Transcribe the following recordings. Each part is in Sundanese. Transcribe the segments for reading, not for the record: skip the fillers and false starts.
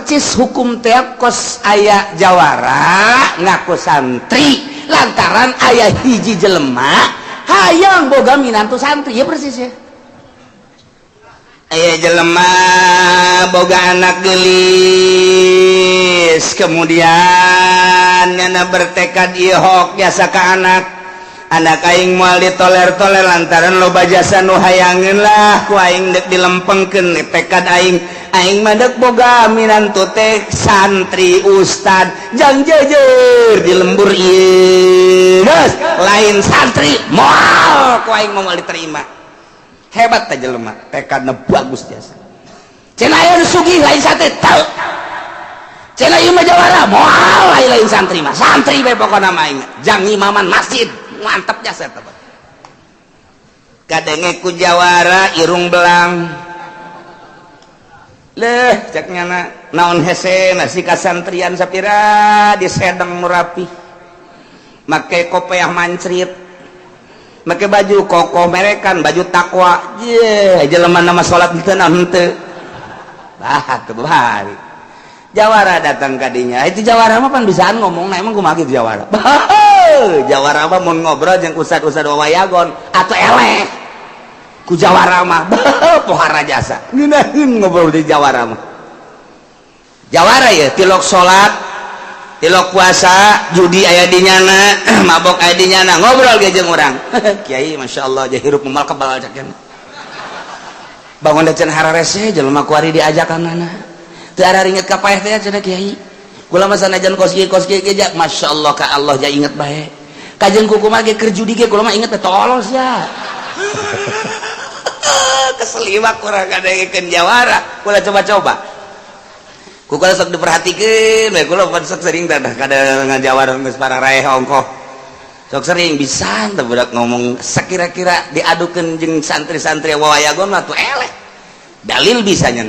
percis hukum teakos aya jawara ngaku santri lantaran ayah hiji jelema hayang boga minantu santri ya persis ya. Ayah jelema boga anak gelis kemudian nyana bertekad ihok jasa ke anak aing moal ditoler-toler lantaran loba jasa nu hayangin lah ku aing dek dilempengkeun tekad aing mah dek boga minantu teh santri ustad jang jejer di lembur ieu geus lain santri moal ku aing moal diterima hebat teh jelema tekadna bagus jasa cenah aya sugih lain santri teu cenah ieu mah jawara moal lain santri mah santri bae pokona mah aing jang imaman masjid mantap jasa teman kadenge ku jawara irung belang leh ceknya naon hese nasi kasantrian sapira di sedang murapi make kopiah mancrit make baju koko merekan baju takwa ye jelema nama salat teu naon henteu bahat teu bahari jawara datang kadinya itu jawara mah pan bisaan ngomong emang kumaha kitu jawara jawara mah mun ngobrol jeung ustad-ustad wawayagon atau eleh ku jawara mah pohara jasa ngeunaheun ngobrol di jawara mah jawara ya tilok salat tilok puasa judi aya di nyana mabok aya di nyana ngobrol ge jeung urang kiai masyaallah jah hirup moal kebal cakeun bangun da cenah hararese jelema kuari diajakanana teu ara inget ka paeh teh cenah kiai kula mah sanajan kos ge jak masyaallah ka Allah ja inget bae kajen kuku mah ge keur judi ge kula mah inget teh tolos ya keseliwak kurang kadengekeun jawara kula coba-coba kukula sok diperhatikeun we kula sok sering teh kada ngajawara geus pararaeh ongkoh sok sering bisa teh budak ngomong sakira-kira diadukeun jeung santri-santri wawayagon mah tuh eleh dalil bisa nya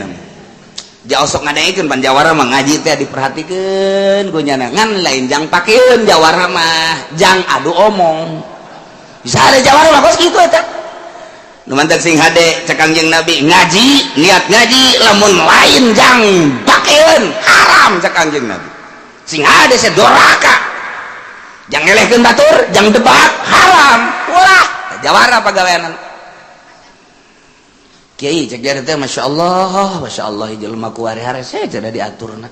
jauh sok ngadengekeun pan jawara mah ngaji teh diperhatikeun ku nyana ngan lain jang pakeun jawara mah jang adu omong bisa ada jawara mah kos kitu eta nu mantep sing hade cek Kangjeng Nabi ngaji niat ngaji lamun lain jang pakeun haram cek Kangjeng Nabi sing hade se doraka jang elehkeun batur jang debat haram ulah jawara pagaweanan kiai cek jare teh masyaallah jelema kuari harese cenah diaturna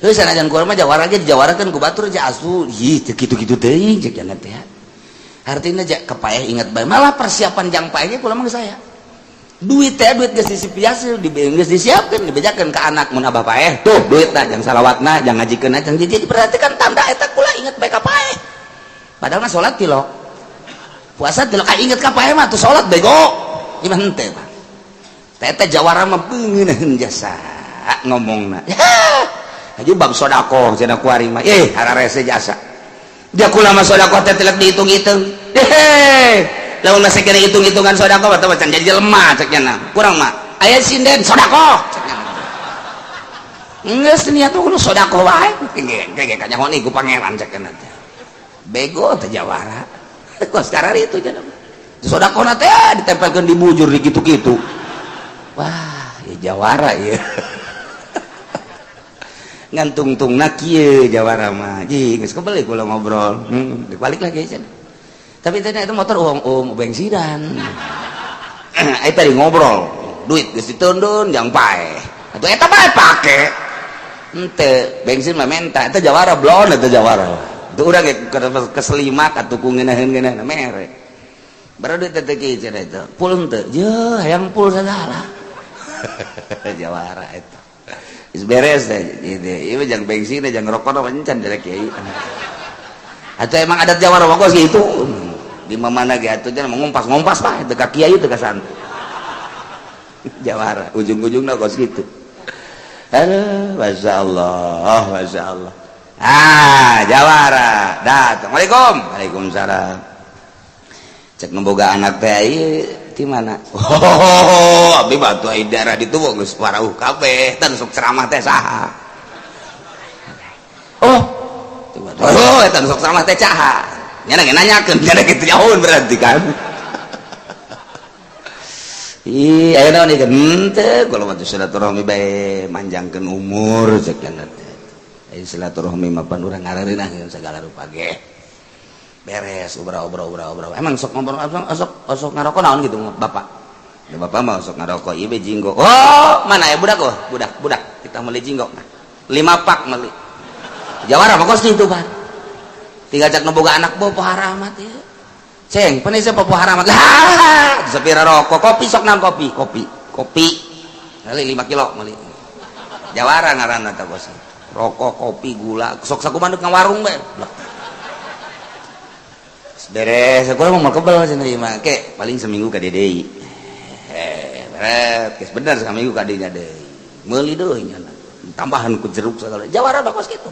heuh sanajan kuari mah jawara ge dijawarakeun ku batur ja asu ih teu kitu-kitu teuing cek jana teh artinya jak kepaeh ingat bae malah persiapan jang paeh ge kula mah saya duit geus disipiaskeun geus disiapkeun dibejakeun ka anak mun abah paeh tuh duitna jang salawatna jang ngajikeun jang jadi perhatikan tanda eta kula ingat bae ka paeh padahal mah salat tilok puasa tilok ka inget ka paeh mah tuh salat bego ieu mah henteu Pak teh jawara mah beungeun jasa ngomongna haji bab sodako cenah kuari mah hararese jasa dia kula mah sodako teh telek dihitung-hitung lamun masih kena hitung-hitungan sodako mah teu can jadi jelema cek nya kurang mah aya sinden sodako cek nya geus niat kudu sodako wae ge ka nyaho ni ku pangeran cek nya bego teh jawara kos karar itu cenah sodakona teh ditempelkeun di bujur di kitu-kitu wah ya jawara ya ngantung-tung na kieu jawara mah ji geus kebeli kula ngobrol dibalik lagi cenah tapi tadi itu motor bensinan ai tadi ngobrol duit geus ditundun jang paeh atuh eta bae pake henteu bensin mah menta eta jawara blon eta jawara teu urang ge keselimat atuh ku ngeunaheun-ngeunaheun mere baru duit teh kieu cenah eta pul henteu yeuh hayang pul sagala jawara eta is beres ieu jang bensin jang rokok mah encan dari kiai atuh emang adat jawara mah kos gitu di mana ge atuh cenah ngumpas-ngumpas mah teu ka kiai teu ka santri jawara ujung-ujungna kos gitu aduh masyaallah jawara datang waalaikumsalam cek nemboga anak teh ieu di mana abdi batu ai daerah ditu geus parauh kabeh tan sok ceramah teh saha eta sok ceramah teh saha nya nanyakeun nya kitu nyahoun berarti kan ih aya naon ieu henteu kalau mah silaturahmi bae manjangkeun umur cek kana teh ai silaturahmi mah pan urang ngareunah segala rupa ge beres obrol emang sok ngobrol sok ngarokok naon gitu bapak ya bapak mah sok ngarokok ieu jinggo oh mana ya budak kita meuli jinggo 5 pak meuli jawara mah kos kitu Pak tiga cak nu boga anak boh pohara amat ya ceng pan ieu pohara amat lah sapira rokok kopi sok naon kopi kali 5 kilo meuli jawara ngaranna teh bos rokok kopi gula sok sakumaha ka warung bae beres aku mau kebal cenah ke paling seminggu ka deui beres bener seminggu ka dinya deui meuli deui nya tambahan ku jeruk segala jawara bagus kitu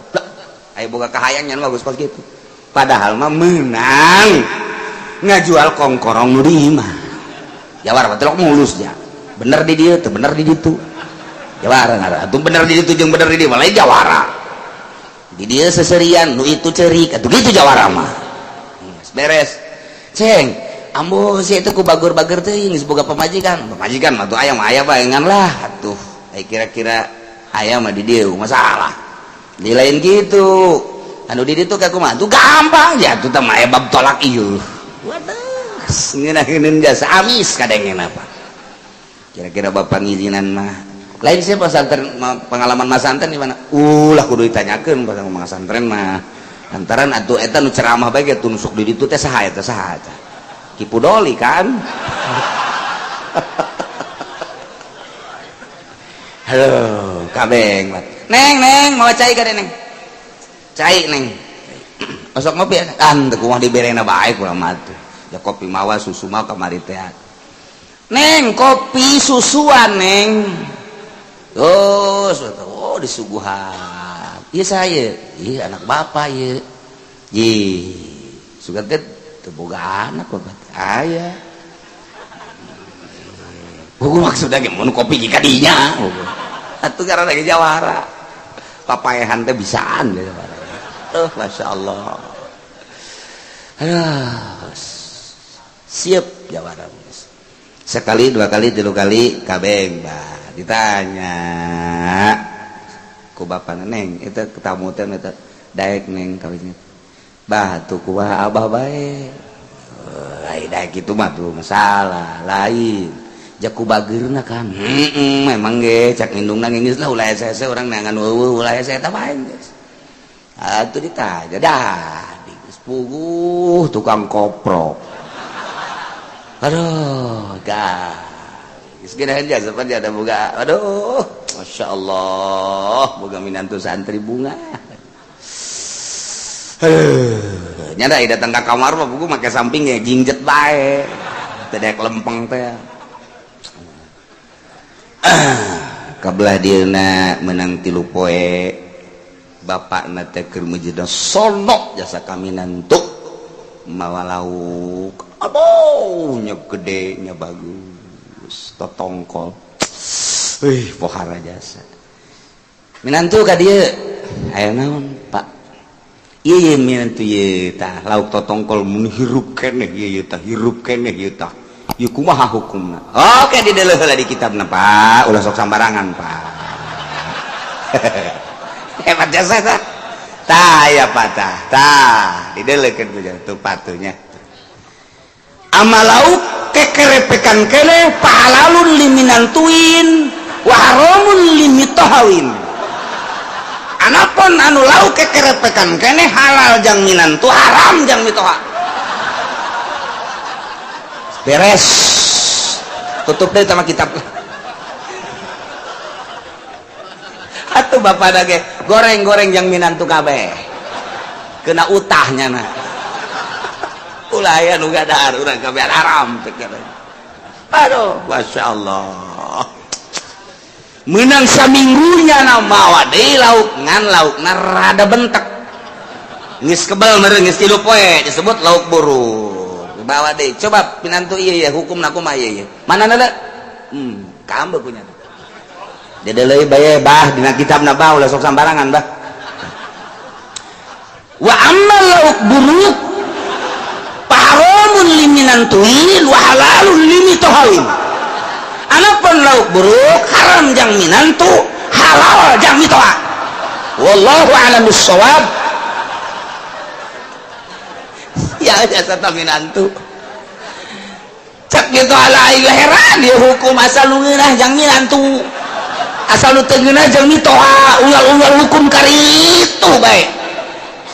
aya boga kahayang nya bagus kos kitu padahal mah meunang ngajual kongkorong nu di imah jawara betul mulus nya bener di dieu teu bener di ditu jawara ngara atuh bener di ditu jeung bener di dieu mah lain jawara di dieu seserian nu itu ceurik atuh gitu jawara mah beres ceng ambo si itu ku bagur-bagur teuing geus boga pamajikan mah tuh aya mah aya baengan lah atuh ai kira-kira aya mah di dieu masalah di lain gitu anu di ditu ka kumaha tuh gampang ya tuh teh mah aya bab tolak ieu waduh ngeunaheun jasa amis kadengna apa kira-kira bapak ngizinan mah lain sih pesantren pengalaman mas santren di mana ulah kudu ditanyakeun pas mas santren mah antaran atuh eta nu ceramah bae ge tunusuk di ditu teh saha eta Kipu Doli kan halo kabeng neng mau cai ka neng cai neng osok ngopi kan teu kumaha diberena bae kurang mah tuh ya kopi mawa susu mah kamari teh neng kopi susuan neng oh disuguhan iya saya iya anak bapak iya suka teh teboga anak bapak aya hukum maksudnya gimana kopi jika dinya atuh karena lagi jawara papayahan teh bisaan ya jawara masya Allah siap jawara sekali 2 kali 3 kali kabeng bah ditanya ku bapak neng itu ketamu teh eta daek neng kawinnya bah tuh kumaha abah bae lain daek itu mah tuh masalah lain jak ku bageurna kan memang ge cak indungna geus lah ulah ese urang neangan eueuh ulah ese eta bae geus atuh ditanya dah geus puguh tukang koprok aduh gah geus geunaheun jasa pan ada boga aduh masya Allah boga minantu santri bunga nyada datang ke kamar mah buku make sampingnya jingjet bae tedek lempeng teh kabelah dieuna menang 3 poe bapakna teh keur mejidna sonok jasa kaminantu mawa lauk aduh nya gede nya bagus totongkol pohara jasa minantu ka dieu aya naon pak ieu minantu ieu tah lauk totongkol mun hirup keneh ieu tah hirup keneh ieu tah ieu kumaha hukumna oke dideuleuh heula di kitabna pak ulah sok sambarangan pak hebat jasa tah tah ya pak tah dideuleukeun ku tuh patunya amal lauk kekerepekan keneh pahalalun liminantuin wa haramun limitahawin anapun anu lauk kekerepekan keneh halal jang minantu haram jang mitoha beres tutup deh sama kitab atuh bapak dage goreng-goreng jang minantu kabeh kena utahnya na ulah aya nu gadar urang kabeh haram teh aduh masya Allah menang saminggunya nama wadah lauk ngan laukna rada bentek geus kebal meureun geus 3 poe disebut lauk buruk bawa deh coba pinantu iya ya hukumna kumaha ieu mana nada kambe punya dedeleuy bae bah dina kitabna bah ulah sok sambarangan bah wa ammal lauk buruk haramun liminantuin wa halalun limitahawin buruk-buruk, haram jang minantu, halal jang mitoa. Wallahu a'lam bissawab. Ya jasa minantu cek gitu ala aing heran dia hukum asal nu ngeunah jang minantu, asal nu teu ngeunah jang mitoa, unggal-unggal hukum karitu bae.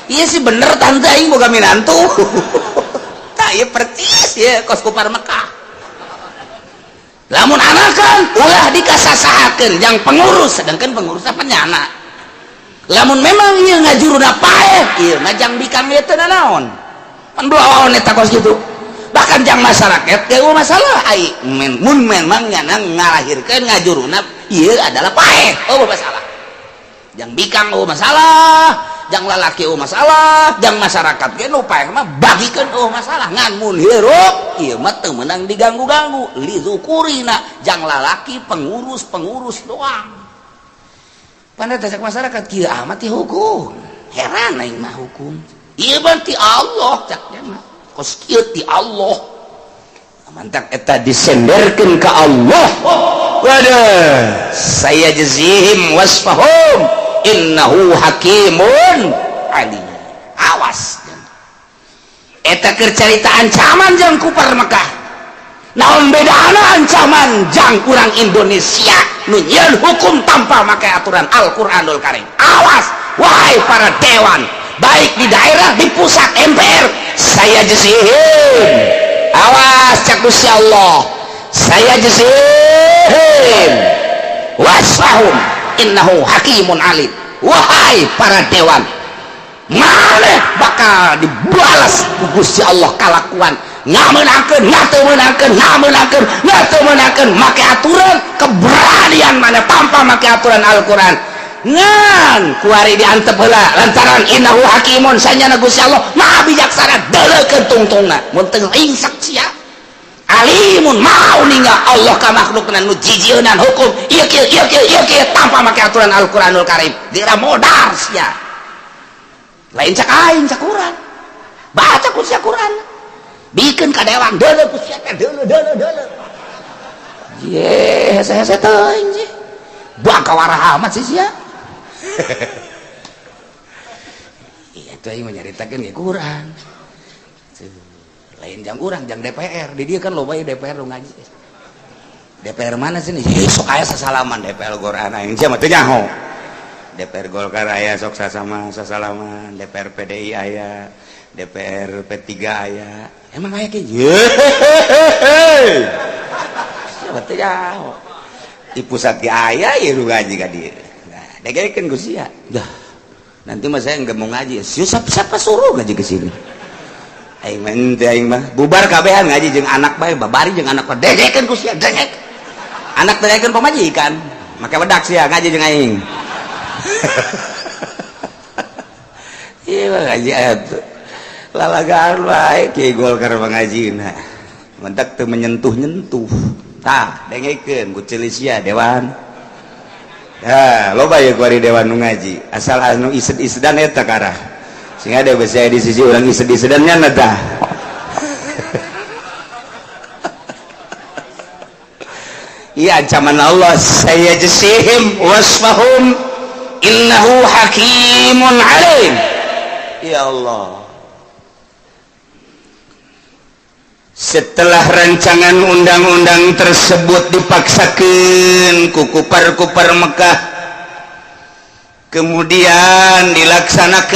Iya sih bener tante aing boga minantu. Tah ieu percis ya kos kupar Mekah. Lamun anakan ulah dikasasahakeun jang pengurus, sedangkan pengurus apa nyana. Lamun memang ieu ngajuruna paeh, ieu ngajang bikang ieu teu naon. Pan dua eta kos gitu. Bahkan jang masyarakat teu masalah ai mun memang nyana ngalahirkeun ngajuruna ieu adalah paeh, oh masalah. Jang bikang oh masalah, jang lalaki oh masalah, jang masyarakat ge nu paeh mah bagikeun oh masalah. Ngan mun hirup ieu mah teu meunang diganggu-ganggu, lizukurina jang lalaki pengurus doang. Pandai tajak masyarakat kieu amat ti hukum. Heran aing mah hukum. Ieu mah ti Allah caknya mah. Kos kieu ti Allah. Mantak eta disenderkeun ka Allah. Waduh, saya jazihim wasfahum innahu hakimun alim. Awas. Eta keur carita ancaman jang kupar Mekah. Naon bedana ancaman jang urang Indonesia nu nyieun hukum tanpa make aturan Al-Qur'anul Karim. Awas wahai para dewan, baik di daerah di pusat MPR, saya jazihim. Awas cak Gusti Allah, saya jazihim wasfahum innahu hakimun alim. Wahai para dewan, maneh bakal dibalas ku Gusti Allah kalakuan ngameunangkeun ngameunangkeun make aturan keberanian mana tanpa make aturan Al-Qur'an. Ngan kuari diantep heula lantaran innahu hakimun sanyana Gusti Allah maha bijaksana deuleukeun tungtungna mun teu ingsak sia alimun mau ninga Allah ka makhlukna nu jijieunnan hukum ieu kieu tanpa make aturan Al-Qur'anul Karim dira modar sia lain cak aing cak urang baca ku sia Qur'an bikin kadewang deuleu ku sia teh deuleu ye hese teuing sih baka waraha amat sih sia. Iya tuh aing nyaritakeun ge Quran. Lain jang urang jang DPR. Di dia kan loba DPR nu ngaji. DPR mana sih nih? Sok aya sasalaman DPR Quran aing sia mah teu nyaho. DPR Golkar aya sok sasalaman, DPR PDI aya, DPR P3 aya. Emang aya kieu? Sia teu nyaho. Di pusat ge aya ieu nu ngaji ka dieu. Degekeun ku sia. Dah. Nanti mah saya enggak mau ngaji. Siapa suruh ngaji ke sini? Aing mah bubar kabehan ngaji jeung anak bae, babari jeung anak bae. Degekeun ku sia, degek. Anak degekeun pamajikan. Make wedak sia ngaji jeung aing. Ieu ngaji atuh. Lalagaan wae Ki Golkar mangajina. Mentak teu menyentuh-nyentuh. Tah, degekeun ku ceuli sia dewan. Ya, loba ya kuari dewan nu ngaji. Asal anu ised-isedan eta karah. Sehingga ada bahasa di sisi orang ised-isedannya nada. Iya ancaman Allah, saya jasihim wasfahum innahu hakimun alim. Ya Allah. Setelah rancangan undang-undang tersebut dipaksakan ku kupar-kupar Mekah, kemudian dilaksanakan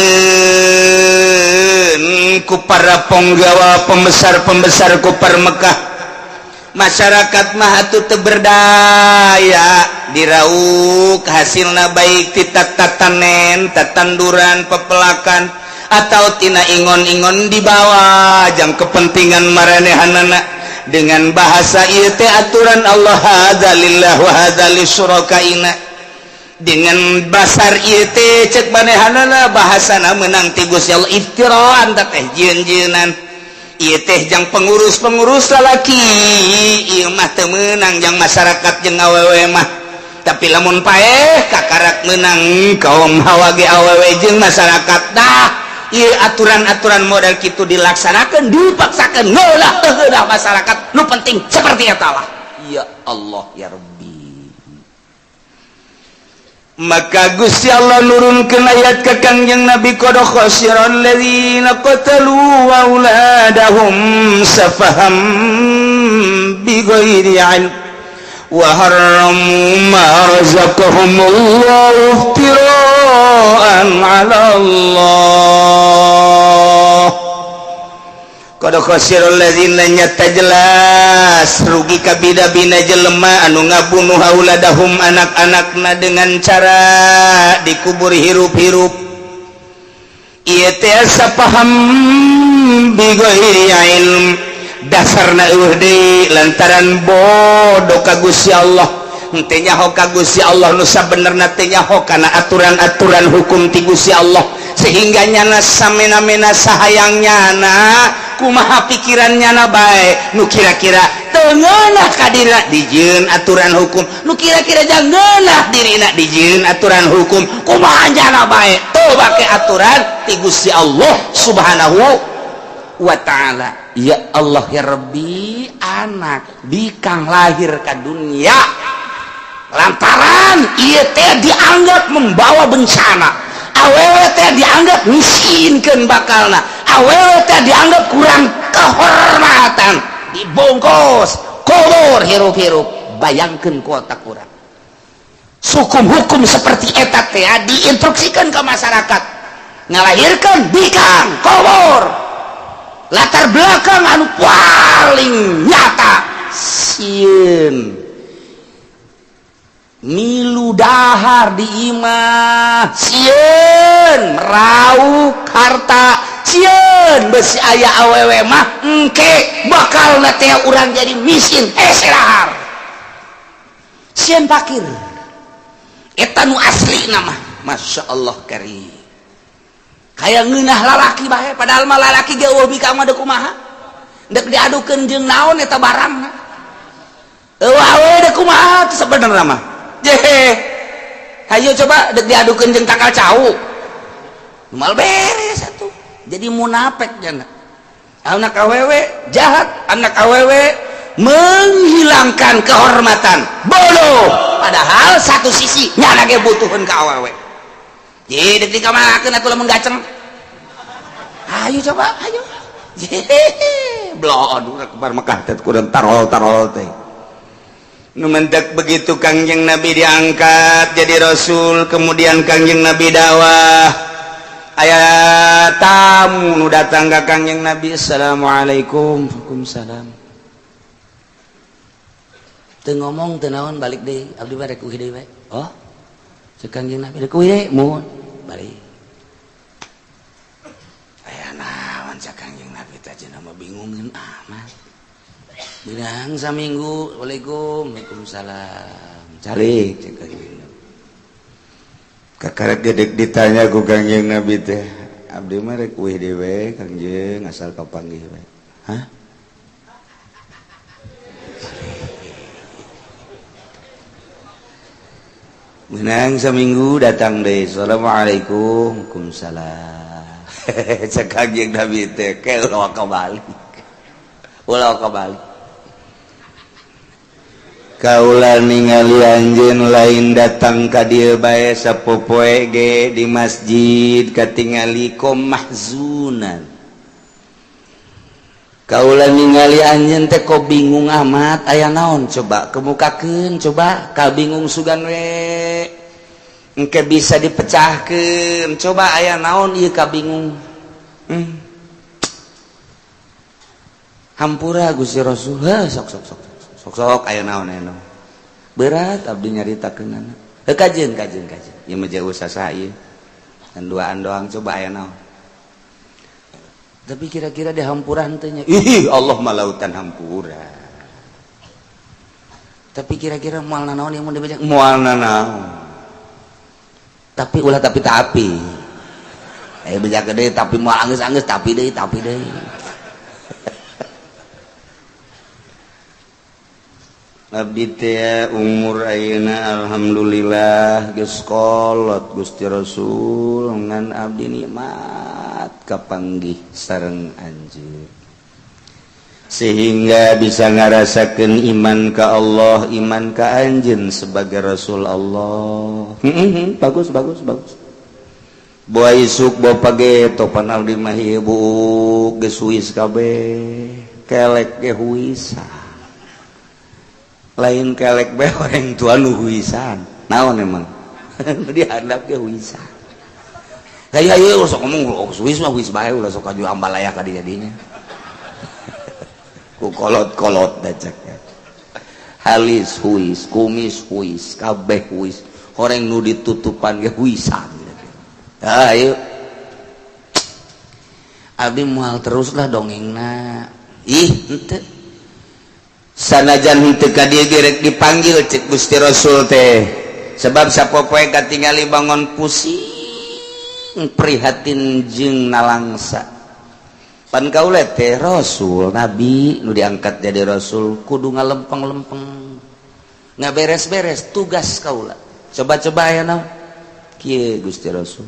ku para penggawa pembesar-pembesar kupar Mekah, masyarakat mah atuh teu berdaya dirauk hasilna baik ti tatanen, tatanduran, pepelakan atau tina ingon-ingon dibawa jang kepentingan maranehanana dengan bahasa ieu teh aturan Allah hadza lillah wa hadza lisyurakaina dengan basar ieu teh ceuk manehanana bahasana meunang ti Gusti Allah iftiraan teh jieun-jieunan ieu teh jang pengurus-pengurus lalaki ieu mah teu meunang jang masyarakat jeung awewe mah tapi lamun paeh kakarak meunang kaum hawa ge awewe jeung masyarakat dah. Iya aturan-aturan model gitu dilaksanakan dipaksakan ngolah masyarakat nu penting seperti eta lah ya Allah ya Rabbi maka Gusti Allah nurunkeun ayat ka Kangjeng Nabi qad khasiral ladzina qatalu auladahum safaham bighairi ilm wa harramu ma razaqahumullahu iftira'an 'ala Allah. Qad khasiral ladzina nyata jelas rugi ka bida-bina jelema anu ngabunuh auladahum anak-anakna dengan cara dikubur hirup-hirup. Ieu teh sapaham bighairi ilm dasarna eueuh deui lantaran bodoh ka Gusti Allah. Teu nyaho ka Gusti Allah nu sabenerna teu nyaho kana aturan-aturan hukum ti Gusti Allah sehingga nyana samena-mena sahayang nyana kumaha pikirannya na bae nu kira-kira teu ngeunah ka dina dijieun aturan hukum nu kira-kira jang ngeunah dirina dijieun aturan hukum kumaha nyana bae teu bake aturan ti Gusti Allah Subhanahu wa ta'ala. Ya Allah ya Rabbi, anak bikang lahir ka dunia lantaran ieu teh dianggap membawa bencana, awewe teh dianggap miskinkeun bakalna, awewe teh dianggap kurang kehormatan, dibongkos kubur hirup-hirup. Bayangkeun ku otak urang hukum-hukum seperti eta teh diinstruksikan ke masyarakat ngalahirkan bikang kubur latar belakang anu paling nyata sieun milu dahar di imah sieun merauh harta sieun besi aya awewe mah engke bakal teh urang jadi miskin serahar sieun fakir eta nu asli nama. Masya Allah karim kayak ngeunah lalaki bae padahal mah lalaki ge eueuh bikang mah deuk kumaha deuk diadukeun jeung naon eta barangna eueuh awewe deuk kumaha teh sabenerna mah jehe hayu coba dek diadukeun jeung tanggal cau mal beres atuh jadi munafik jana anak awewe jahat anak awewe menghilangkan kehormatan bodoh padahal satu sisi nyana ge butuheun ka awewe jadi dek dikamanakeun atuh lamun gaceng hayu coba hayu jehe blod urang kebar Mekah teh kudu tarol-tarol teh. Numentek begitu Kangjeng Nabi diangkat jadi Rasul, kemudian Kangjeng Nabi dakwah. Aya tamu nu datang ka Kangjeng Nabi, assalamualaikum. Waalaikumsalam. Teu ngomong teu naon balik deui, abdi mah rek uih deui bae. Oh. Cek Kangjeng Nabi rek uih deui, mun balik. Aya naon cek Kangjeng Nabi teh cenah mah bingungkeun amat. Bilang saminggu, waalaikumsalam, cari cek Kangjeng Nabi. Kakarek gedek ditanya ku Kangjeng Nabi teh, abdi mah rek uih dewe Kangjeng asal kapanggih we. Hah? Menang saminggu datang deui, assalamualaikum, waalaikumsalam. Cek Kangjeng Nabi teh ke ulah kabalik. Ulah kabalik. Kaula ningali anjeun lain datang ka dieu bae sapopoe ge di masjid katingali kom mahzunan. Kaula ningali anjeun teh kok bingung amat aya naon coba kemukakeun coba ka bingung sugan we engke bisa dipecahkeun coba aya naon ieu ka bingung. Hampura Gusti Rasul sok aya naon berat abdi nyaritakeunana kajeun ieu mah jauh sasa ieu dan duaan doang coba aya naon tapi kira-kira di hampuran teh nya ih Allah mah lautan hampura tapi kira-kira moalna naon yang mau dibaca moalna naon tapi ulah tapi bejakeun deui tapi moal anggeus tapi deui abdi teh umur ayeuna alhamdulillah geus kolot Gusti Rasul ngan abdi nikmat kapanggih sareng anjeun sehingga bisa ngarasakeun iman ka Allah, iman ka anjeun sebagai Rasul Allah. Bagus. Boa isuk boa page topan abdi mah ieu geus huis kabeh. Kelek ge huisan. Lain kelek bae orang tua nu huisan. Naon emang? Dihandap ge huisan. Hayu sok ngomong huis mah huis bae ulah sok aju ambalaya ka dinya. Ku kolot-kolot dacaknya halis huis, kumis huis, kabeh huis, horeng nu ditutupan ge huisan. Ayo abdi moal teruslah dongengna. Henteu sanajan henteu ka dieu ge rek dipanggil cek Gusti Rasul teh, sebab sapopoe katingali bangun pusing prihatin jeung nalangsa. Pan kaula teh Rasul Nabi nu diangkat jadi Rasul kudu ngalempeng-lempeng ngaberes-beres tugas kaula. Coba-coba aya naon kieu Gusti Rasul.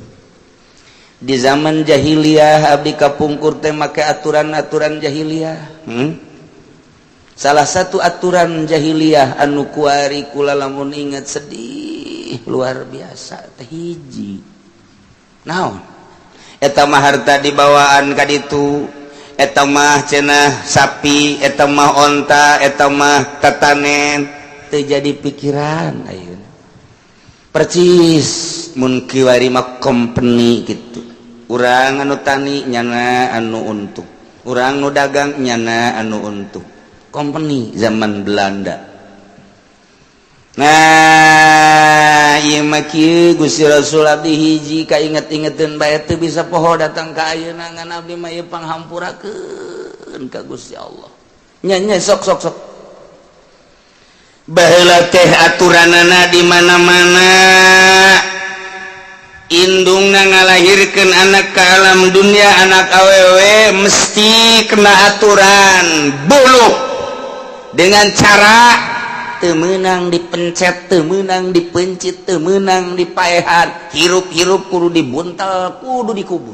Di zaman jahiliyah abdi kapungkur teh make aturan-aturan jahiliyah. Salah satu aturan jahiliyah anu kuari kula lamun ingat sedih luar biasa teh hiji. Naon? Eta mah harta dibawaan ka ditu, eta mah cenah sapi, eta mah onta, eta mah tatanen, teu jadi pikiran ayeuna. Percis mun kiwari mah company kitu. Urang anu tani nyana anu untung, urang nu dagang nyana anu untung. Company zaman Belanda. Nah, ieu mah kieu Gusti Rasul abdi hiji kainget-ingeteun bae teu bisa poho datang ka ayeuna ngan abdi mah ieu panghampurakeun ka Gusti Allah. Nya sok. Baheula teh aturanana di mana-mana. Indungna ngalahirkeun anak ka alam dunia, anak awewe mesti kena aturan buluh dengan cara temenang dipencet, temenang dipencit, temenang dipaehan, hirup-hirup kudu dibuntal, kudu dikubur.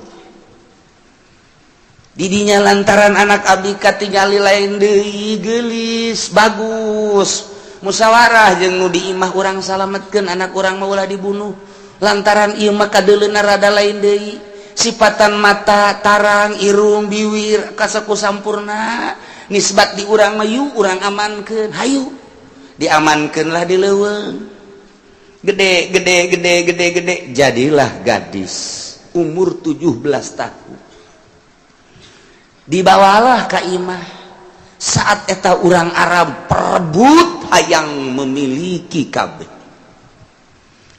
Didinya lantaran anak abdi katingali lain deui geulis bagus. Musyawarah jeung nu diimah urang salametkeun anak urang mah ulah dibunuh. Lantaran ieu mah kadeuleuna rada lain deui. Sifatan mata, tarang, irung, biwir kasaku sampurna. Nisbat di urang mah yu urang amankeun. Hayu diamankanlah di leuweung gede jadilah gadis umur 17 tahun dibawalah ka imah saat eta urang Arab perebut hayang memiliki kabeh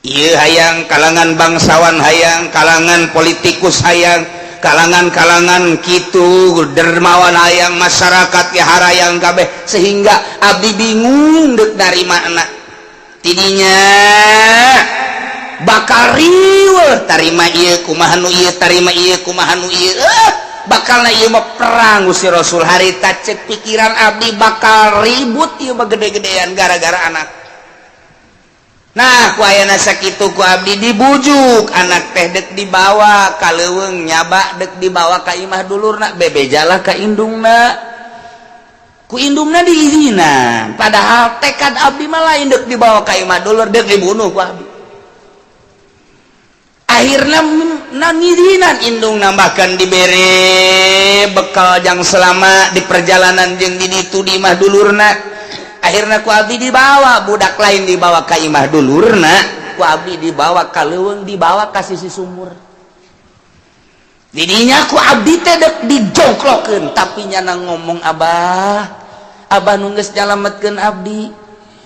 ieu hayang kalangan bangsawan hayang kalangan politikus hayang kalangan-kalangan kitu dermawan hayang masyarakat ya harayang kabeh sehingga abdi bingung deuk narimana tidinya bakal riweuh tarima ieu kumaha nu ieu tarima ieu kumaha nu ieu bakalna ieu mah perang Gusti Rasul harita cek pikiran abdi bakal ribut ieu mah gede-gedean gara-gara anak. Nah ku ayana sakitu ku abdi dibujuk anak teh dek dibawa ka leuweung nyaba dek dibawa ka imah dulurna bebejalah ka indungna ku indungna diizinan padahal tekad abdi mah lain dek dibawa ka imah dulur dek dibunuh ku abdi akhirna nangizinan indung nambahkan dibere bekal jang selama di perjalanan jeung di ditu di imah dulurna. Akhirnya ku abdi dibawa budak lain dibawa ka imah dulurna ku abdi dibawa ka leuweung dibawa ka sisi sumur didinya ku abdi teh dek dijongklokeun tapi nyana ngomong abah nu geus nyalametkeun abdi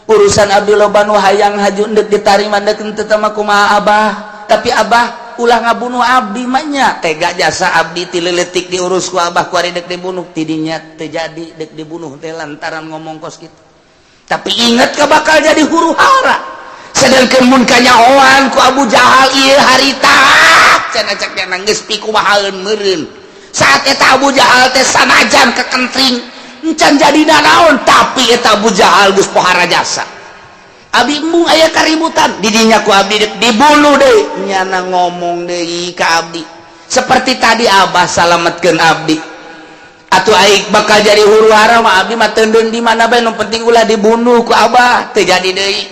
urusan abdi loba nu hayang haju dek ditarima dek teu teh mah kumaha abah tapi abah ulah ngabunuh abdi mah nya tega jasa abdi ti leuletik diurus ku abah ku ari dek dibunuh tidinya teu jadi dek dibunuh teh lantaran ngomong kos kitu. Tapi ingat ke bakal jadi huru hara sedangkan mun kanyahoan ku Abu Jahal ieu harita cenah cek nya geus pikumahaeun meureun saat eta Abu Jahal teh sanajan kekentring encan jadi naon tapi eta Abu Jahal geus pohara jasa abdi embung aya kaributan didinya ku abdi dibunuh deui nyana ngomong deui ka abdi seperti tadi abah salametkeun abdi atuh aing bakal jadi huru hara mah abdi mah teu di mana bae nu penting ulah dibunuh ku Abah teu jadi deui.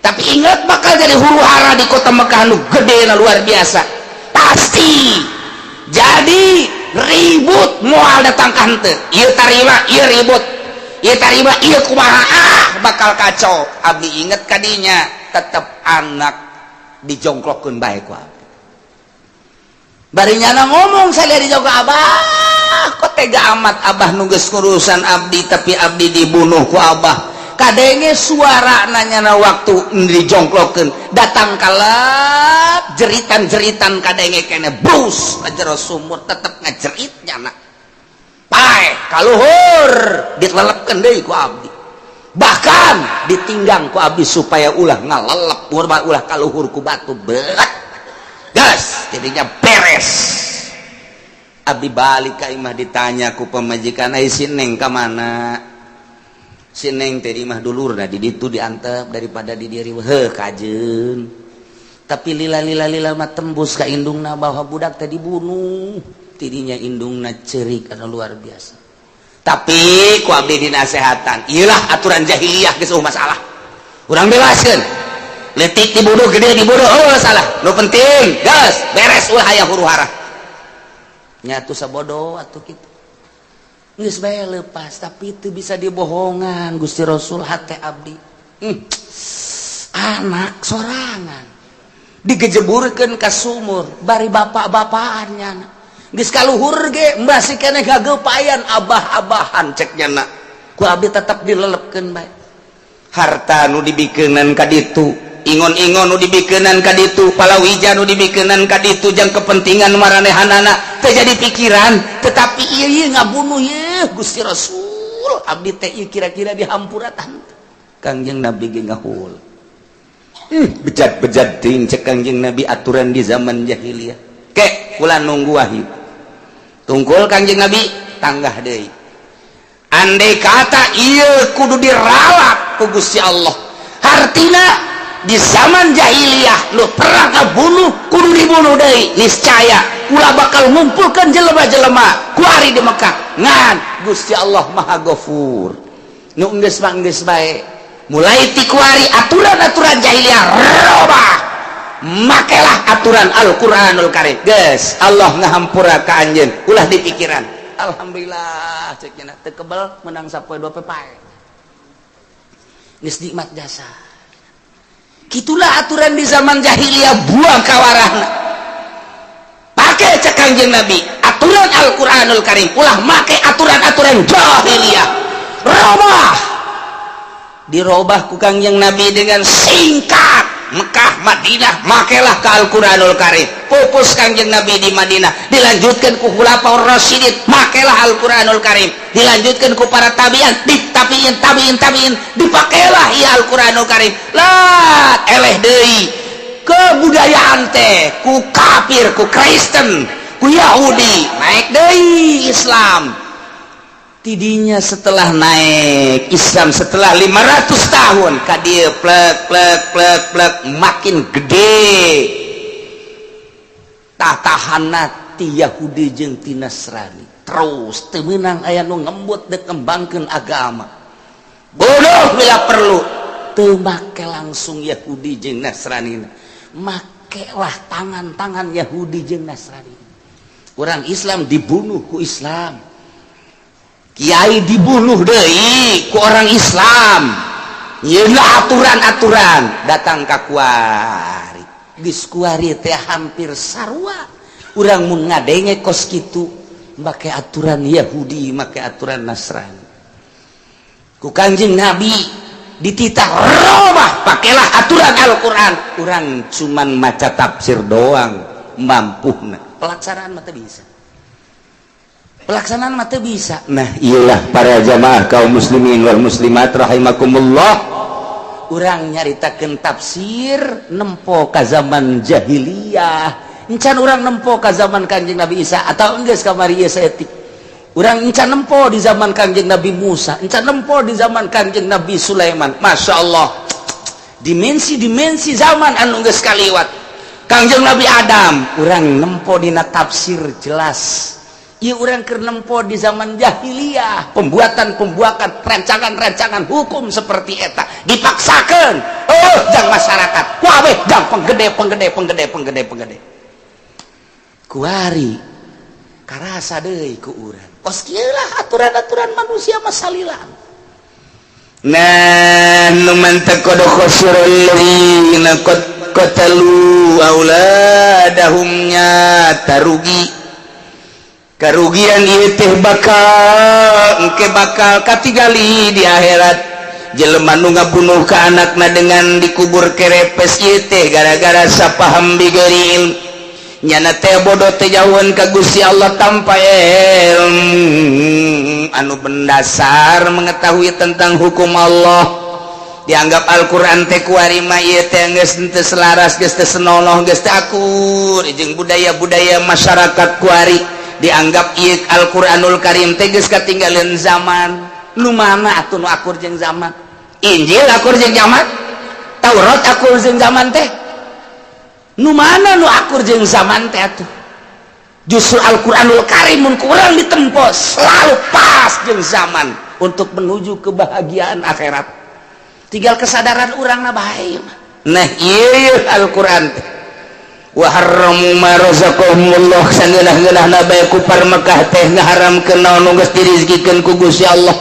Tapi ingat bakal jadi huru hara di kota Mekah nu gede na luar biasa. Pasti jadi ribut moal datang ka henteu. Ieu tarima, ieu ribut. Ieu tarima, ieu kumaha bakal kacau. Abdi inget kadinya tetep anak dijongklokkeun bae ku abdi. Bari nyana ngomong saya dijongklok Abah, kok tega amat Abah nunggus urusan abdi tapi abdi dibunuh ku Abah. Kadenge suara nanyana waktu dijongklokkeun datang kalap jeritan-jeritan kadenge kene bus ajero sumur tetep ngajerit nyana. Pae kaluhur ditelepkeun deui ku abdi. Bahkan ditinggang ku abdi supaya ulah ngalelep ulah kaluhur ku batu berat. Gas, jadinya beres. Abdi balik ka imah ditanya ku pamajikan, "Ai si Neng ka mana?" Si Neng teh di imah dulurna di ditu diantep daripada di dieu heuh kajeun. Tapi lila mah tembus ka indungna bahwa budak teh dibunuh. Tidinya indungna ceurik anu luar biasa. Tapi ku abdi dinasehatan, ieulah aturan jahiliyah geus masalah. Urang belaskeun. Letik dibunuh gede dibunuh salah nu penting gas beres ulah aya huru hara nyatu sabodo atuh kitu geus bae leupas tapi itu bisa dibohongan Gusti Rasul hate abdi anak sorangan digejeburkeun ka sumur bari bapak-bapaan nyana geus kaluhur ge mbah si keneh gageupayan abah-abahan cek nyana ku abdi tetep dilelepkeun bae harta nu dibikeunan ka ditu ingon-ingon nu dibikeunan ka ditu palawija nu dibikeunan ka ditu jang kepentingan maranehanana teh jadi pikiran tetapi ieu ngabunuh ye Gusti Rasul abdi teh kira-kira dihampuratan Kangjeng Nabi ge ngahul bejat-bejat teuing cek Kangjeng Nabi aturan di zaman jahiliyah ke kula nunggu wahyu tungkul Kangjeng Nabi tanggah deui andai kata ieu kudu diralat ku Gusti Allah hartina di zaman jahiliyah lu perang ngabunuh kudu dibunuh deui niscaya ulah bakal ngumpulkeun jelema-jelema ku ari di Mekah ngan Gusti Allah Maha Ghafur nu geus mah geus bae mulai ti kuari aturan-aturan jahiliyah robah makelah aturan Al-Qur'anul Karim geus Allah ngahampura ka anjeun ulah dipikiran alhamdulillah cek cenah teu kebal menang sapoe 2 pepae geus nikmat jasa. Gitulah aturan di zaman jahiliyah buang kawarahna. Pakai cek Kangjeng Nabi aturan Al-Qur'anul Karim ulah make aturan-aturan jahiliyah. Robah. Dirobah ku Kangjeng Nabi dengan singkat. Mekah, Madinah, makelah ke Al-Qur'anul Karim. Pupus Kangjeng Nabi di Madinah, dilanjutkan ku Khulafaur Rasyidin, makelah Al-Qur'anul Karim. Dilanjutkan ku para tabi'in, tabi'in, dipakailah ya Al-Qur'anul Karim. Lah eleh deui kebudayaan teh ku kafir, ku Kristen, ku Yahudi, naik deui Islam. Tidinya setelah naik Islam setelah 500 tahun ka dieu plek makin gede tatahanna ti Yahudi jeung ti Nasrani terus teu meunang aya nu ngembut dek ngembangkeun agama bodoh bila perlu teu make langsung Yahudi jeung Nasrani makelah tangan-tangan Yahudi jeung Nasrani urang Islam dibunuh ku Islam Kiai dibunuh deui ku orang Islam. Yeuna aturan-aturan datang ka kuari. Geus kuari teh hampir sarua. Urang mun ngadenge kos kitu make aturan Yahudi, make aturan Nasrani. Ku Kangjeng Nabi dititah robah pakailah aturan Al-Qur'an. Urang cuman maca tafsir doang mampuhna. Pelaksanaan mah teu bisa. Pelaksanaan mata bisa. Nah iyalah para jamaah kaum muslimin wal muslimat rahimakumullah urang nyaritakeun tafsir nempo ka zaman jahiliyah encan urang nempo ka zaman Kanjeng Nabi Isa atau enggeus kamari ieu saeutik urang encan nempo di zaman Kanjeng Nabi Musa encan nempo di zaman Kanjeng Nabi Sulaiman Masya Allah dimensi zaman anu geus kaliwat Kanjeng Nabi Adam urang nempo dina tafsir jelas ieu urang keur nempo di zaman jahiliyah pembuatan rancangan hukum seperti eta dipaksakeun jang masyarakat wabeh jang penggede kuari karasa deui ku urang kos kieu lah aturan-aturan manusia mah salilang. Nah nu mantak qad khasirul ladzina qatalu auladahumnya tarugi karugian ieu teh bakal katigali di akhirat jelema nu ngabunuh ka anakna dengan dikubur kerepes ieu teh gara-gara sapaham bigeuril nyana teh bodoh teh jauhan ka Gusti Allah tanpa ilmu anu mendasar mengetahui tentang hukum Allah dianggap Al-Quran teh kuari mah ieu teh geus teu selaras geus teu senonoh geus teu akur jeung budaya-budaya masyarakat kuari dianggap ieu Al-Quranul Karim teh geus katinggalan zaman nu mana atuh nu akur jeung zaman Injil akur jeung zaman Taurat akur jeung zaman teh nu mana nu akur jeung zaman teh atuh justru Al-Quranul Karim mun kurang ditempo selalu pas jeung zaman untuk menuju kebahagiaan akhirat tinggal kesadaran urang na bae nah ieu Al-Quran teh wa harramu ma razaqahumullah sangeunah-ngeunahna bae kufar Mekah teh ngaharamkeun naon nu geus dirizqikeun ku Gusti Allah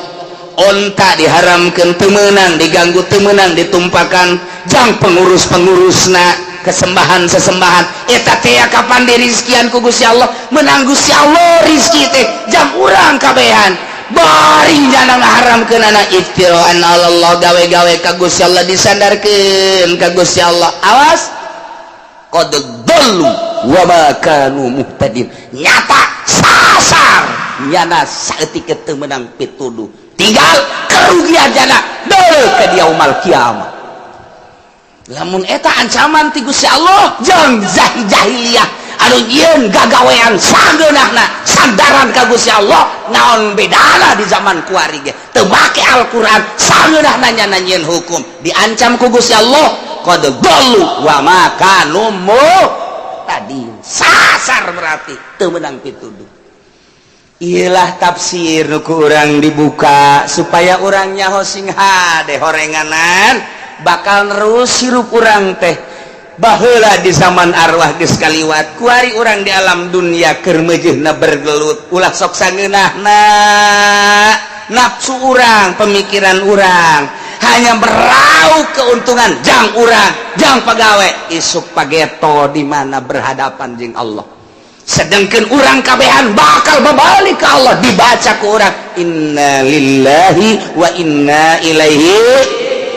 onta diharamkeun teu meunang diganggu teu meunang ditumpakan jang pengurus-pengurusna kesembahan-sesembahan eta teh kapan dirizkian ku Gusti Allah menang Gusti Allah rizki teh jam urang kabehan bari jana ngaharamkeun anak iftiraan Allah gawe-gawe ka Gusti Allah disandarkeun ka Gusti Allah awas qad dallu wa ma kanu muhtadin nyata sasar nyana saeutik teu meunang pituduh tinggal kerugian jana deui ka yaumul kiamat. Lamun eta ancaman ti Gusti Allah jeung jahiliyah anu nyieun gagawean sageunahna sandaran ka Gusti Allah naon bedana di zaman kuari ge teu make Al-Qur'an sageunahna nya nyieun hukum diancam ku Gusti Allah qad dallu wa ma kanu muhtadin sasar berarti teu meunang pituduh. Iyalah tafsir nu ku urang dibuka supaya urang nyaho sing hade horenganan bakal nerus hirup urang teh baheula di zaman arwah geus kaliwat kuari urang di alam dunia keur meujeuhna bergelut ulah sok sangeunahna nafsu urang pemikiran urang hanya meraup keuntungan jang urang jang pagawe isuk pageto di mana berhadapan jeung Allah sedangkan urang kabehan bakal babalik ke Allah dibaca ku urang inna lillahi wa inna ilaihi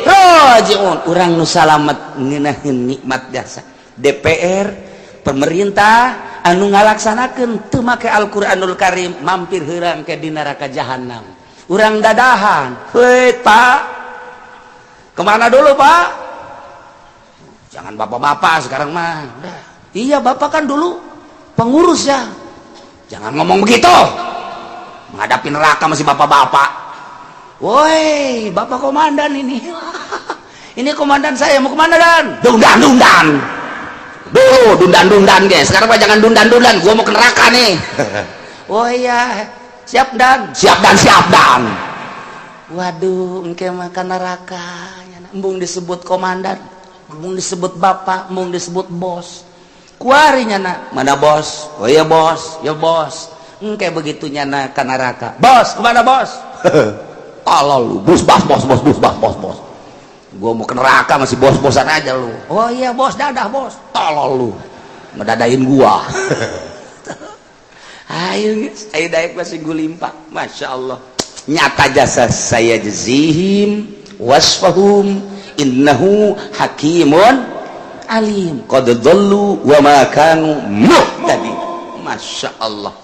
rajiun urang nu salamet ngeunaheun nikmat jasa DPR pemerintah anu ngalaksanakeun teu make Al-Qur'anul Karim mampir heurang ke di neraka jahanam urang dadahan heuy Pak kemana dulu Pak jangan bapak-bapak sekarang mah iya bapak kan dulu pengurus ya jangan ngomong begitu menghadapi neraka masih bapak-bapak. Woi, Bapak Komandan ini. Ini komandan saya, mau kemana Dan? Dundan. Duh, dundan guys. Sekarang mah jangan dundan. Gua mau ke neraka nih. Oh iya, siap Dan. Waduh, engke mah ka neraka. Embung disebut komandan, embung disebut bapak, embung disebut bos. Kuarinya na, mana bos? Oh iya bos, ya bos. Engke begitunya na ka neraka. Bos, kemana bos? Tolol lu, bos. Gua mau ke neraka masih bos-bosan aja lu. Oh iya bos, dadah bos. Tolol lu, ngedadain gua. Ayo guys, ayo daek masih gulimpa. Masya Allah. Nyata jasa saya jazihim wasfahum innahu hakimun alim. Qad dhallu wa ma kanu muhtadin. Masya Allah.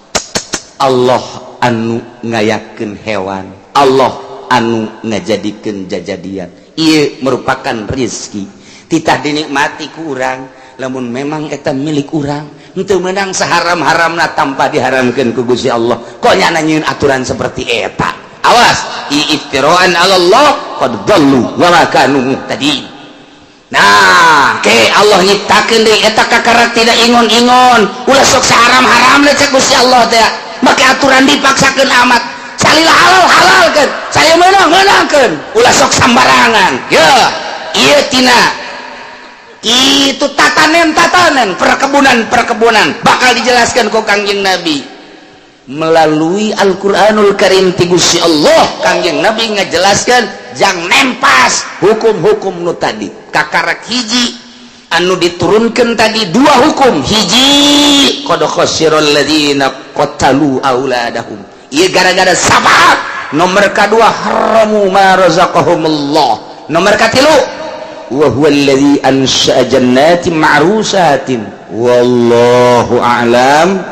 Allah anu ngayakeun hewan. Allah anu ngajadikeun jajadian ieu merupakan rezeki titah dinikmati ku urang lamun memang eta milik urang henteu meunang saharam-haramna tanpa diharamkeun ku Gusti Allah kok nya nyieun aturan seperti eta awas iftiraan 'ala Allah qad dallu wa ma kanu muhtadin. Nah ke Allah nyiptakeun deui eta kakarak tidak ingon-ingon ulah sok saharam-haram le cek Gusti Allah teh maka make aturan dipaksakeun amat salila halal kan saya menangkan ulah sok sambarangan ya ieu tina itu tatanen perkebunan bakal dijelaskan ku Kangjeng Nabi melalui Al-Qur'anul Karim ti Gusti Allah. Kangjeng Nabi ngajelaskan jang nempas hukum-hukum nu tadi kakarek hiji anu diturunkan tadi dua hukum hiji qad khasiral ladzina qatalu auladahum ieu gara-gara sabab nomor kedua haramu ma razaqahumullah nomor katilu wa huwa alladzi ansha'a jannatin ma'rusatin wallahu a'lam